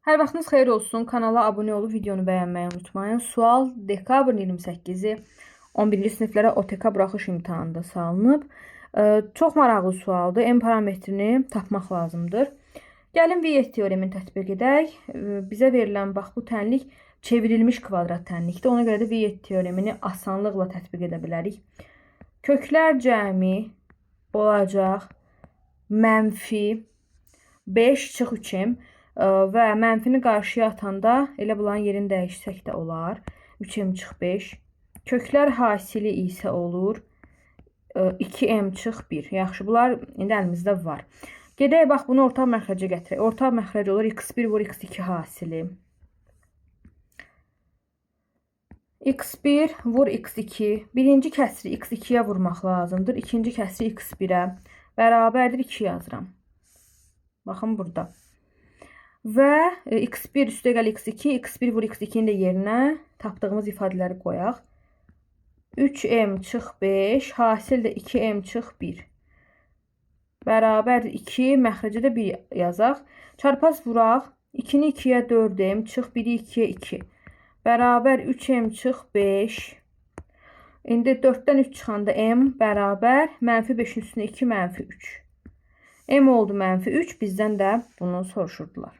Hər vaxtınız xeyir olsun. Kanala abunə olub videonu bəyənməyi unutmayın. Sual dekabrın 28-i 11-ci siniflərə OTK buraxış imtahanında salınıb. Çox maraqlı sualdır. M parametrini tapmaq lazımdır. Gəlin Viet teoremini tətbiq edək. Bizə verilən bax bu tənlik çevrilmiş kvadrat tənlikdir. Ona görə də Viet teoremini asanlıqla tətbiq edə bilərik. Köklər cəmi olacaq mənfi 5 çıx 3m. Və mənfini qarşıya atanda elə bunların yerini dəyişsək də olar. 3m çıx 5. Köklər hasili isə olur 2m çıx 1. Yaxşı, bunlar indi əlimizdə var. Gedək bax bunu orta məxrəcə gətirək. Orta məxrəc olur x1 vur x2 hasili. x1 vur x2. Birinci kəsri x2-yə vurmaq lazımdır. İkinci kəsri x1-ə. Bərabərdir 2 yazıram. Baxın burada. Və x1 üstə gəl x2, x1 vur x2-nin də yerinə tapdığımız ifadələri qoyaq. 3m çıx 5, hasil də 2m çıx 1. Bərabərdir 2, məxrəcə də 1 yazaq. Çarpaz vuraq. 2-ni 2-yə 4m, çıx 1-i 2-yə 2. Bərabər 3m çıx 5. İndi 4-dən 3 çıxanda m bərabər mənfi 5-in üstünə 2, mənfi 3. M oldu mənfi 3, bizdən də bunu soruşurdular.